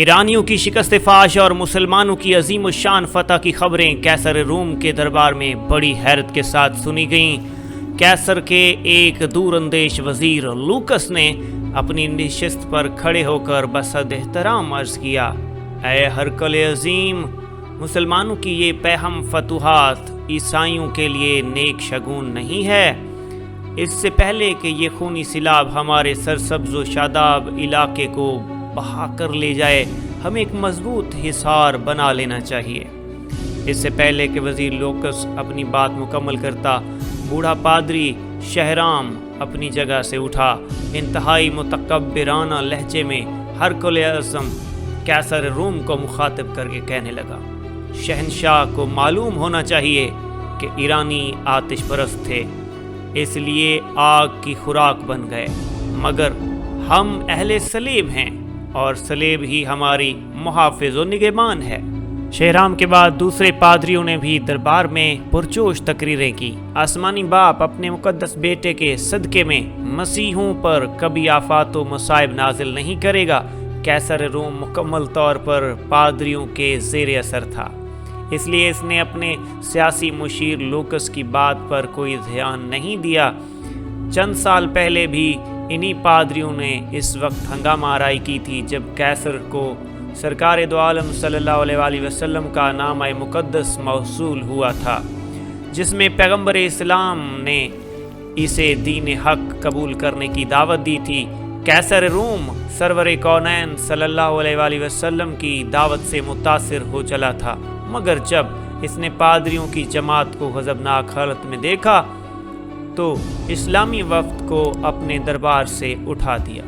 ایرانیوں کی شکست فاش اور مسلمانوں کی عظیم الشان فتح کی خبریں کیسر روم کے دربار میں بڑی حیرت کے ساتھ سنی گئیں۔ کیسر کے ایک دور اندیش وزیر لوکس نے اپنی نشست پر کھڑے ہو کر بصد احترام عرض کیا، اے ہرکل عظیم، مسلمانوں کی یہ پہم فتوحات عیسائیوں کے لیے نیک شگون نہیں ہے۔ اس سے پہلے کہ یہ خونی سیلاب ہمارے سرسبز و شاداب علاقے کو بہا کر لے جائے، ہمیں ایک مضبوط حصار بنا لینا چاہیے۔ اس سے پہلے کہ وزیر لوکس اپنی بات مکمل کرتا، بوڑھا پادری شہرام اپنی جگہ سے اٹھا، انتہائی متکبرانہ لہجے میں ہرکل اعظم کیسر روم کو مخاطب کر کے کہنے لگا، شہنشاہ کو معلوم ہونا چاہیے کہ ایرانی آتش پرست تھے، اس لیے آگ کی خوراک بن گئے، مگر ہم اہل سلیب ہیں اور سلیب ہی ہماری محافظ و نگہبان ہے۔ شہرام کے بعد دوسرے پادریوں نے بھی دربار میں پرجوش تقریریں کی۔ آسمانی باپ اپنے مقدس بیٹے کے صدقے میں مسیحوں پر کبھی آفات و مصائب نازل نہیں کرے گا۔ کیسر روم مکمل طور پر پادریوں کے زیر اثر تھا، اس لیے اس نے اپنے سیاسی مشیر لوکس کی بات پر کوئی دھیان نہیں دیا۔ چند سال پہلے بھی انہی پادریوں نے اس وقت ہنگامہ آرائی کی تھی جب کیسر کو سرکار دو عالم صلی اللہ علیہ وآلہ وسلم کا نامہ مقدس موصول ہوا تھا، جس میں پیغمبر اسلام نے اسے دین حق قبول کرنے کی دعوت دی تھی۔ کیسر روم سرور کونین صلی اللہ علیہ وآلہ وسلم کی دعوت سے متاثر ہو چلا تھا، مگر جب اس نے پادریوں کی جماعت کو غضبناک حالت میں دیکھا تو اسلامی وفد کو اپنے دربار سے اٹھا دیا۔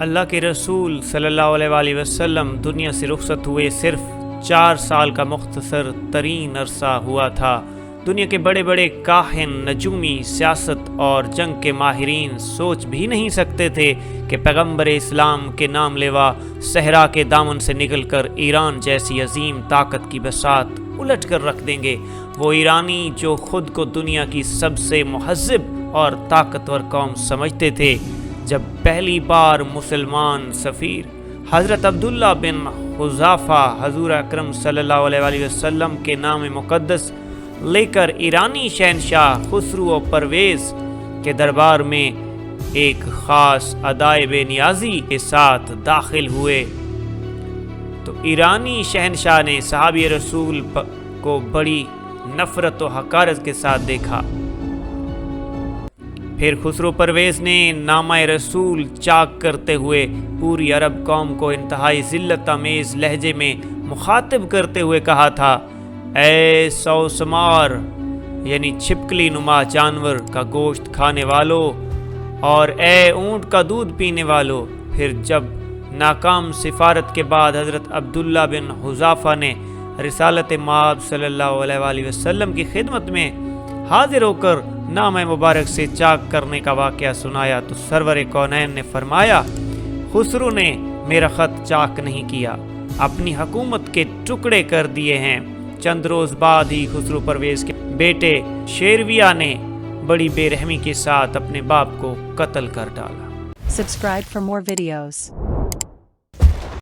اللہ کے رسول صلی اللہ علیہ وآلہ وسلم دنیا سے رخصت ہوئے صرف 4 سال کا مختصر ترین عرصہ ہوا تھا۔ دنیا کے بڑے بڑے کاہن، نجومی، سیاست اور جنگ کے ماہرین سوچ بھی نہیں سکتے تھے کہ پیغمبر اسلام کے نام لیوا صحرا کے دامن سے نکل کر ایران جیسی عظیم طاقت کی بساط الٹ کر رکھ دیں گے۔ وہ ایرانی جو خود کو دنیا کی سب سے مہذب اور طاقتور قوم سمجھتے تھے، جب پہلی بار مسلمان سفیر حضرت عبداللہ بن حذافہ حضور اکرم صلی اللہ علیہ وآلہ وسلم کے نام مقدس لے کر ایرانی شہنشاہ خسرو و پرویز کے دربار میں ایک خاص ادائے بے نیازی کے ساتھ داخل ہوئے تو ایرانی شہنشاہ نے صحابی رسول کو بڑی نفرت و حقارت کے ساتھ دیکھا۔ پھر خسرو پرویز نے نامہ رسول چاک کرتے ہوئے پوری عرب قوم کو انتہائی ذلت آمیز لہجے میں مخاطب کرتے ہوئے کہا تھا، اے سوسمار یعنی چھپکلی نما جانور کا گوشت کھانے والوں اور اے اونٹ کا دودھ پینے والوں۔ پھر جب ناکام سفارت کے بعد حضرت عبداللہ بن حذافہ نے رسالت مآب صلی اللہ علیہ وآلہ وسلم کی خدمت میں حاضر ہو کر نامہ مبارک سے چاک کرنے کا واقعہ سنایا تو سرور کونین نے فرمایا، خسرو نے میرا خط چاک نہیں کیا، اپنی حکومت کے ٹکڑے کر دیے ہیں۔ چند روز بعد ہی خسرو پرویز کے بیٹے شیرویہ نے بڑی بے رحمی کے ساتھ اپنے باپ کو قتل کر ڈالا۔ Subscribe for more videos.